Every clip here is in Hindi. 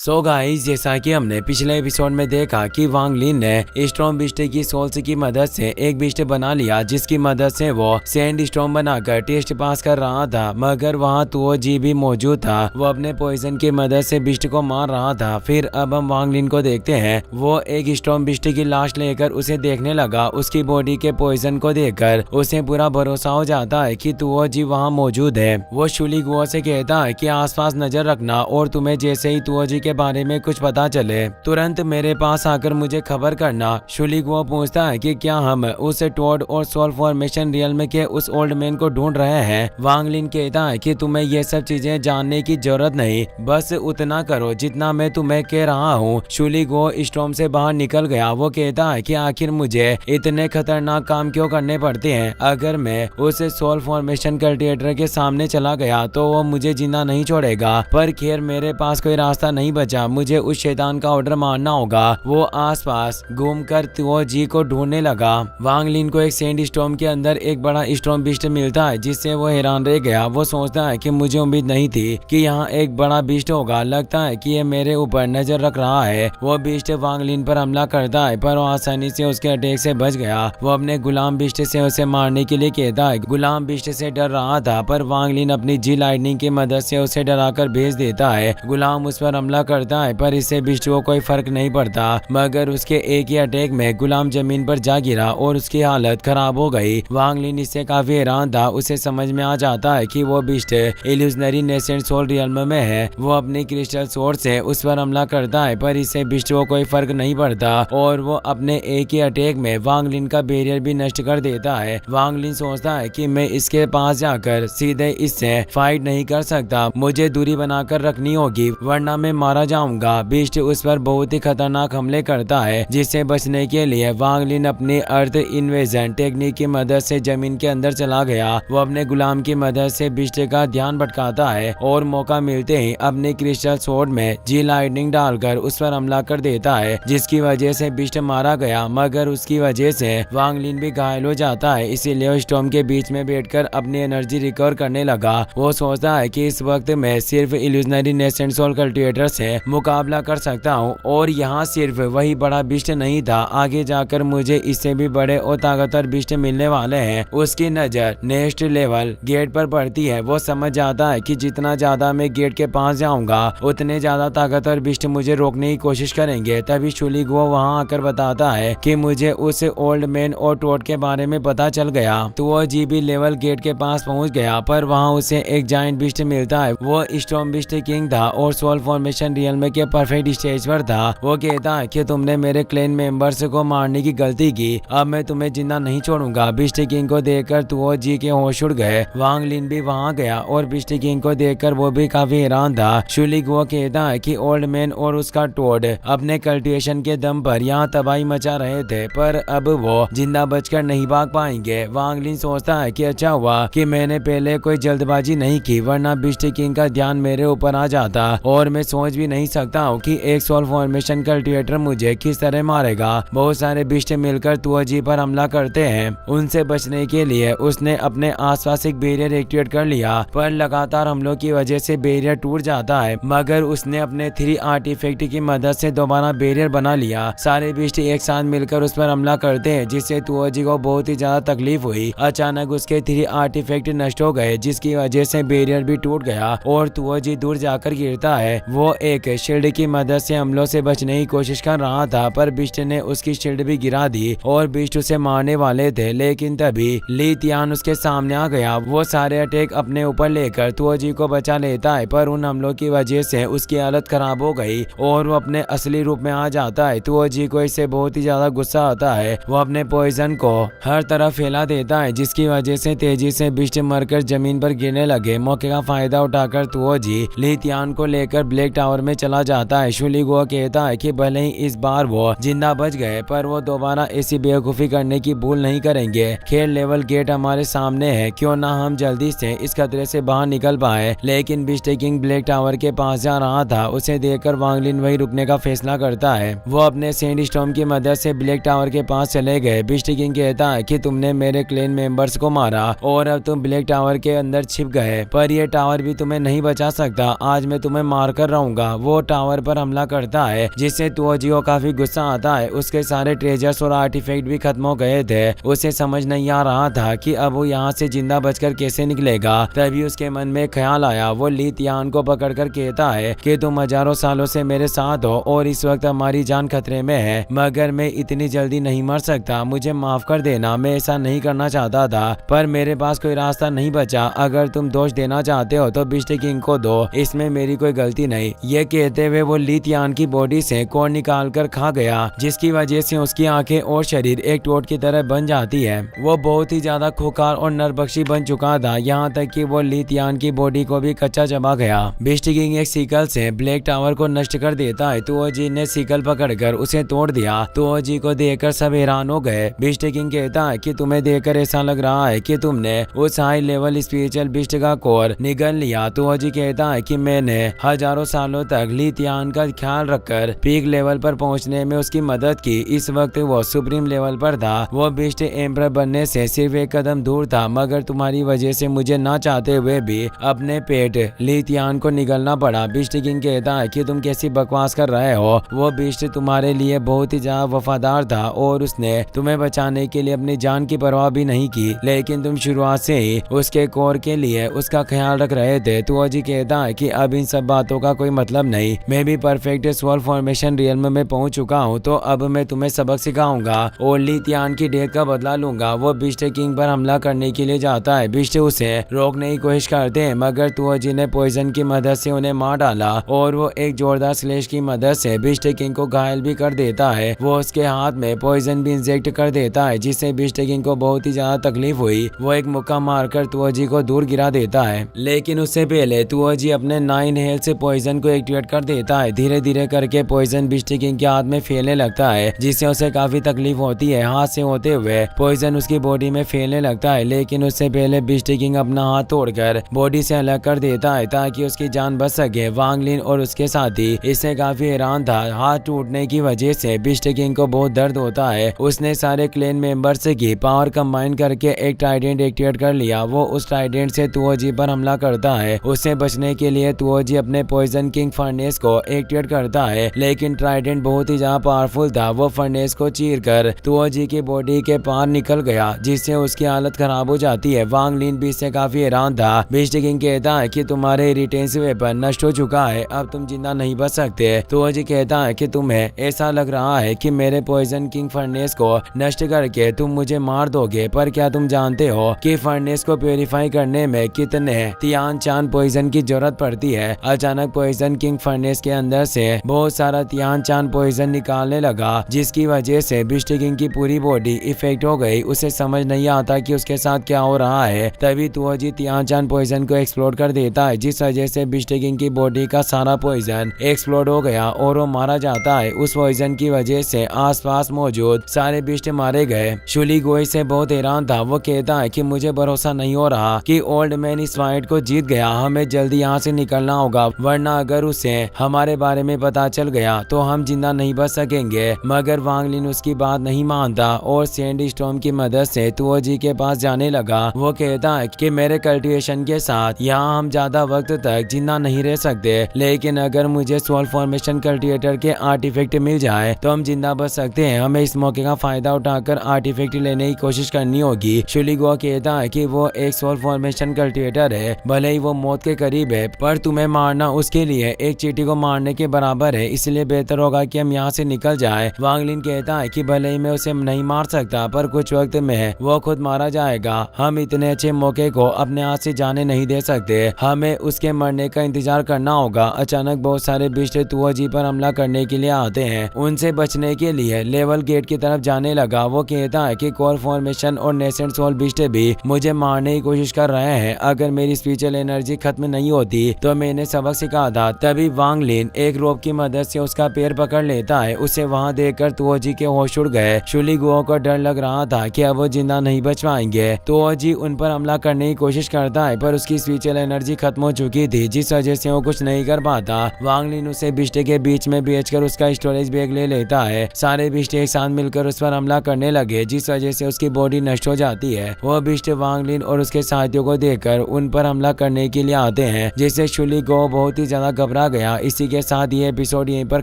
सो गाइस, जैसा कि हमने पिछले एपिसोड में देखा कि वांग लिन ने स्टॉर्म बीस्ट की सोल्स की मदद से एक बीस्ट बना लिया, जिसकी मदद से वो सैंड स्टॉर्म बनाकर टेस्ट पास कर रहा था। मगर वहाँ तुओ जी भी मौजूद था। वो अपने पॉइजन की मदद से बीस्ट को मार रहा था। फिर अब हम वांग लिन को देखते हैं। वो एक स्टॉर्म बीस्ट की लाश लेकर उसे देखने लगा। उसकी बॉडी के पॉइजन को देखकर उसे पूरा भरोसा हो जाता है कि तुओ जी वहाँ मौजूद है। वो शुली गुओ से कहता है कि आसपास नजर रखना और तुम्हें जैसे ही तुओ जी के बारे में कुछ पता चले तुरंत मेरे पास आकर मुझे खबर करना। शुली गुओ पूछता है कि क्या हम उस टोड और सोल फॉर्मेशन रियल्म के उस ओल्ड मैन को ढूंढ रहे हैं। वांग लिन कहता है कि तुम्हें ये सब चीजें जानने की जरूरत नहीं, बस उतना करो जितना मैं तुम्हें कह रहा हूँ। शुली गुओ स्टॉर्म से बाहर निकल गया। वो कहता है कि आखिर मुझे इतने खतरनाक काम क्यों करने पड़ते हैं। अगर मैं उस सोल फॉर्मेशन कल्टिवेटर के सामने चला गया तो वो मुझे जिंदा नहीं छोड़ेगा। पर खैर मेरे पास कोई रास्ता नहीं बचा, मुझे उस शैतान का ऑर्डर मारना होगा। वो आसपास घूमकर तुओ जी को ढूंढने लगा। वांग लिन को एक सैंड स्टॉर्म के अंदर एक बड़ा स्टॉर्म बीस्ट मिलता है, जिससे वो हैरान रह गया। वो सोचता है कि मुझे उम्मीद नहीं थी कि यहाँ एक बड़ा बीस्ट होगा। लगता है कि ये मेरे ऊपर नजर रख रहा है। वो बीस्ट वांग लिन पर हमला करता है, पर वो आसानी से उसके अटैक से बच गया। वो अपने गुलाम बीस्ट से उसे मारने के लिए कहता है। गुलाम बीस्ट से डर रहा था, पर वांग लिन अपनी जी लाइटनिंग की मदद से उसे डराकर भेज देता है। गुलाम उस पर हमला करता है, पर इससे बीस्ट को कोई फर्क नहीं पड़ता। मगर उसके एक ही अटैक में गुलाम जमीन पर जा गिरा और उसकी हालत खराब हो गई। वांग लिन इससे काफी हैरान था। उसे समझ में आ जाता है कि वो beast illusionary nascent soul realm में है। वो अपनी क्रिस्टल सोर्ड से उस पर हमला करता है, पर इससे बीस्ट को कोई फर्क नहीं पड़ता और वो अपने एक ही अटैक में वांग लिन का बैरियर भी नष्ट कर देता है। वांग लिन सोचता है कि मैं इसके पास जाकर सीधे इससे फाइट नहीं कर सकता, मुझे दूरी बनाकर रखनी होगी वरना मैं मारा जाऊंगा। बीस्ट उस पर बहुत ही खतरनाक हमले करता है, जिससे बचने के लिए वांग लिन अपनी अर्थ इन्वेजन टेक्निक की मदद से जमीन के अंदर चला गया। वो अपने गुलाम की मदद से बीस्ट का ध्यान भटकाता है और मौका मिलते ही अपने क्रिस्टल सोर्ड में जी लाइटनिंग डालकर उस पर हमला कर देता है, जिसकी वजह से बीस्ट मारा गया। मगर उसकी वजह से वांग लिन भी घायल हो जाता है, इसीलिए वो स्टॉर्म के बीच में बैठकर अपनी एनर्जी रिकवर करने लगा। वो सोचता है कि इस वक्त मैं सिर्फ इल्यूजनरी नेसेंट सोल कल्टिवेटर से मुकाबला कर सकता हूँ और यहाँ सिर्फ वही बड़ा बीस्ट नहीं था, आगे जाकर मुझे इससे भी बड़े और ताकतवर बीस्ट मिलने वाले हैं। उसकी नजर नेक्स्ट लेवल गेट पर पड़ती है। वो समझ जाता है कि जितना ज्यादा मैं गेट के पास जाऊंगा उतने ज्यादा ताकतवर बीस्ट मुझे रोकने की कोशिश करेंगे। तभी शुली गुओ वहाँ आकर बताता है कि मुझे उस ओल्ड मैन और टोड के बारे में पता चल गया। तो वो जी भी लेवल गेट के पास पहुँच गया, पर वहाँ उसे एक जायंट बीस्ट मिलता है। वो स्टॉर्म बीस्ट किंग था और सोल फॉर्मेशन रियल्म के परफेक्ट स्टेज पर था। वो कहता है कि तुमने मेरे क्लैन मेंबर्स को मारने की गलती की, अब मैं तुम्हें जिंदा नहीं छोड़ूंगा। बीस्ट किंग को देखकर तुओ जी के होश उड़ गए। वांग लिन भी वहां गया और बीस्ट किंग को देखकर वो भी काफी हैरान था। शुली गुओ कहता है कि ओल्ड मैन और उसका टोड अपने कल्टिवेशन के दम पर यहाँ तबाही मचा रहे थे, पर अब वो जिंदा बचकर नहीं भाग पाएंगे। वांग लिन सोचता है कि अच्छा हुआ कि मैंने पहले कोई जल्दबाजी नहीं की, वरना बीस्ट किंग का ध्यान मेरे ऊपर आ जाता और मैं सोच भी नहीं सकता हूँ कि एक सोल फॉर्मेशन कल्टिवेटर मुझे किस तरह मारेगा। बहुत सारे बीस्ट मिलकर तुओ जी पर हमला करते हैं। उनसे बचने के लिए उसने अपने आसपास एक बैरियर एक्टिवेट कर लिया, पर लगातार हमलों की वजह से बैरियर टूट जाता है। मगर उसने अपने 3 आर्टिफैक्ट की मदद से दोबारा बैरियर बना लिया। सारे बीस्ट एक साथ मिलकर उस पर हमला करते हैं, जिससे तुओ जी को बहुत ही ज्यादा तकलीफ हुई। अचानक उसके 3 आर्टिफैक्ट नष्ट हो गए, जिसकी वजह से बैरियर भी टूट गया और तुओ जी दूर जाकर गिरता है। वो एक शील्ड की मदद से हमलों से बचने की कोशिश कर रहा था, पर बीस्ट ने उसकी शील्ड भी गिरा दी और बीस्ट उसे मारने वाले थे। लेकिन तभी ली तियान उसके सामने आ गया। वो सारे अटैक अपने ऊपर लेकर तुओ जी को बचा लेता है, पर उन हमलों की वजह से उसकी हालत खराब हो गई और वो अपने असली रूप में आ जाता है। तुओ जी को इससे बहुत ही ज्यादा गुस्सा आता है। वो अपने पॉइजन को हर तरफ फैला देता है, जिसकी वजह से तेजी से बीस्ट मरकर जमीन पर गिरने लगे। मौके का फायदा उठाकर तुओ जी ली तियान को लेकर ब्लैक टावर में चला जाता है। शुली गुओ कहता है कि भले ही इस बार वो जिंदा बच गए, पर वो दोबारा ऐसी बेवकूफी करने की भूल नहीं करेंगे। खेल लेवल गेट हमारे सामने है, क्यों ना हम जल्दी से इस खतरे से बाहर निकल पाए। लेकिन बीस्ट किंग ब्लैक टावर के पास जा रहा था। उसे देखकर वांग लिन वही रुकने का फैसला करता है। वो अपने सैंड स्टॉर्म की मदद से ब्लैक टावर के पास चले गए। बीस्ट किंग कहता है कि तुमने मेरे क्लैन मेंबर्स को मारा और अब तुम ब्लैक टावर के अंदर छिप गए, पर यह टावर भी तुम्हें नहीं बचा सकता। आज मैं तुम्हें मार कर रहूंगा। वो टावर पर हमला करता है, जिससे तुओजी को काफी गुस्सा आता है। उसके सारे ट्रेजर्स और आर्टिफैक्ट भी खत्म हो गए थे। उसे समझ नहीं आ रहा था कि अब वो यहाँ से जिंदा बचकर कैसे निकलेगा। तभी उसके मन में ख्याल आया। वो ली तियान को पकड़कर कहता है कि तुम हजारों सालों से मेरे साथ हो और इस वक्त हमारी जान खतरे में है, मगर मैं इतनी जल्दी नहीं मर सकता। मुझे माफ कर देना, मैं ऐसा नहीं करना चाहता था, पर मेरे पास कोई रास्ता नहीं बचा। अगर तुम दोष देना चाहते हो तो बिस्ट किंग को दो, इसमें मेरी कोई गलती नहीं। ये कहते हुए वो ली तियान की बॉडी से कोर निकाल कर खा गया, जिसकी वजह से उसकी आंखें और शरीर एक टोट की तरह बन जाती है। वो बहुत ही ज्यादा खुखार और नरबख्शी बन चुका था, यहाँ तक कि वो ली तियान की बॉडी को भी कच्चा चबा गया। बिस्ट किंग एक सिकल से ब्लैक टावर को नष्ट कर देता है। तुओजी ने सिकल पकड़कर उसे तोड़ दिया। तुओजी को देखकर सब हैरान हो गए। बिस्ट किंग कहता है कि तुम्हें देखकर ऐसा लग रहा है कि तुमने उस हाई लेवल स्पिरिचुअल बिस्ट का कोर निगल लिया। तुओजी कहता है कि मैंने हजारों सालों तक ली तियान का ख्याल रखकर पीक लेवल पर पहुंचने में उसकी मदद की। इस वक्त वो सुप्रीम लेवल पर था। वो बिस्ट एम्पर बनने से सिर्फ एक कदम दूर था, मगर तुम्हारी वजह से मुझे ना चाहते हुए भी अपने पेट ली तियान को निगलना पड़ा। बिस्ट किंग कहता है कि तुम कैसी बकवास कर रहे हो। वो बिस्ट तुम्हारे लिए बहुत ही ज्यादा वफादार था और उसने तुम्हें बचाने के लिए अपनी जान की परवाह भी नहीं की, लेकिन तुम शुरुआत से ही उसके कोर के लिए उसका ख्याल रख रहे थे। तुओजी कहता है कि अब इन सब बातों का कोई मतलब नहीं। मैं भी परफेक्ट सोल फॉर्मेशन रियल्म में पहुंच चुका हूं, तो अब मैं तुम्हें सबक सिखाऊंगा और ली तियान की डेथ का बदला लूंगा। वो बिस्ट किंग पर हमला करने के लिए जाता है। बिस्ट उसे रोकने की कोशिश करते हैं, मगर तुओजी ने पॉइजन की मदद से उन्हें मार डाला और वो एक जोरदार स्लैश की मदद से बिस्ट किंग को घायल भी कर देता है। वो उसके हाथ में पॉइजन भी इंजेक्ट कर देता है, जिससे बिस्ट किंग को बहुत ही ज्यादा तकलीफ हुई। वो एक मुक्का मारकर तुओजी को दूर गिरा देता है, लेकिन उससे पहले तुओजी अपने 9 हेल्थ से पॉइजन को एक्टिवेट कर देता है। धीरे धीरे करके पॉइजन बिस्ट किंग के हाथ में फैलने लगता है, जिससे उसे काफी तकलीफ होती है। हाथ से होते हुए पॉइजन उसकी बॉडी में फैलने लगता है, लेकिन उससे पहले बिस्ट किंग अपना हाथ तोड़कर बॉडी से अलग कर देता है ताकि उसकी जान बच सके। वांग लिन और उसके साथी इससे काफी हैरान था। हाथ टूटने की वजह से बिस्ट किंग को बहुत दर्द होता है। उसने सारे क्लैन मेंबर्स की पावर कंबाइन करके एक ट्राइडेंट एक्टिवेट कर लिया। वो उस ट्राइडेंट से तुओजी पर हमला करता है। उससे बचने के लिए तुओजी अपने पॉइजन किंग फर्नेस को एक्टिवेट करता है, लेकिन ट्राइडेंट बहुत ही ज्यादा पावरफुल था। वो फर्नेस को चीरकर तुओजी की बॉडी के पार निकल गया, जिससे उसकी हालत खराब हो जाती है। वांग लिन भी इससे काफी हैरान था। बिस्ट किंग कहता है कि तुम्हारे इरिटेंस वेपन नष्ट हो चुका है, अब तुम जिंदा नहीं बच सकते। तुओजी कहता है कि तुम्हें ऐसा लग रहा है कि मेरे पॉइजन किंग फर्नेस को नष्ट करके तुम मुझे मार दोगे, पर क्या तुम जानते हो कि फर्नेस को प्योरीफाई करने में कितने तियान चान पॉइजन की जरूरत पड़ती है। अचानक पॉइजन किंग फर्नेस के अंदर से बहुत सारा तियान चान पॉइजन निकालने लगा, जिसकी वजह से बिस्ट किंग की पूरी बॉडी इफेक्ट हो गई। उसे समझ नहीं आता कि उसके साथ क्या हो रहा है। तभी तुओजी तियान चान पॉइजन को एक्सप्लोड कर देता है, जिस वजह से बिस्ट किंग की बॉडी का सारा पॉइजन एक्सप्लोड हो गया और वो मारा जाता है। उस पॉइजन की वजह से आसपास मौजूद सारे बिस्ट मारे गए। शुली गोई से बहुत हैरान था। वो कहता है कि मुझे भरोसा नहीं हो रहा कि ओल्ड मैन इस फाइट को जीत गया। हमें जल्दी यहाँ से निकलना होगा, वरना अगर उसे हमारे बारे में पता चल गया तो हम जिंदा नहीं बच सकेंगे। मगर वांग लिन उसकी बात नहीं मानता और सैंड स्टॉर्म की मदद से तुओजी के पास जाने लगा। वो कहता है कि मेरे कल्टिवेशन के साथ यहाँ हम ज्यादा वक्त तक जिंदा नहीं रह सकते, लेकिन अगर मुझे सोल फॉर्मेशन कल्टिवेटर के आर्टिफैक्ट मिल जाए तो हम जिंदा बच सकते हैं। हमें इस मौके का फायदा उठाकर आर्टिफैक्ट लेने की कोशिश करनी होगी। शुलिगो कहता है कि वो एक सोल फॉर्मेशन कल्टिवेटर है, भले ही वो मौत के करीब है, पर तुम्हें मारना उसके लिए एक चींटी को मारने के बराबर है, इसलिए बेहतर होगा कि हम यहाँ से निकल जाएं। वांग लिन कहता है कि भले ही मैं उसे नहीं मार सकता, पर कुछ वक्त में वो खुद मारा जाएगा। हम इतने अच्छे मौके को अपने हाथ से जाने नहीं दे सकते, हमें उसके मरने का इंतजार करना होगा। अचानक बहुत सारे बिस्ट तुओजी पर हमला करने के लिए आते हैं। उनसे बचने के लिए लेवल गेट की तरफ जाने लगा। वो कहता है कि कोर फॉर्मेशन और नेसेंट सोल बिस्ट भी मुझे मारने की कोशिश कर रहे हैं। अगर मेरी स्पिरिचुअल एनर्जी खत्म नहीं होती तो मैंने सबक सिखा था। तभी वांग लिन एक रोप की मदद से उसका पैर पकड़ लेता है। उसे वहां देखकर तुओजी के होश उड़ गए। शुलिगुओ को डर लग रहा था कि अब वो जिंदा नहीं बच पाएंगे। तुओजी उन पर हमला करने की कोशिश करता है, पर उसकी स्पिरिचुअल एनर्जी खत्म हो चुकी थी, जिस वजह से वो कुछ नहीं कर पाता। वांग लिन उसे बिस्ट के बीच में बेचकर उसका स्टोरेज बैग ले लेता है। सारे बिस्ट एक साथ मिलकर उस पर हमला करने लगे, जिस वजह से उसकी बॉडी नष्ट हो जाती है। वो बिस्ट वांग लिन और उसके साथियों को देखकर उन पर हमला करने के लिए आते हैं, जिससे शुलिगुओ बहुत ही ज्यादा घबरा गया। इसी के साथ ये एपिसोड यहीं पर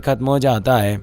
खत्म हो जाता है।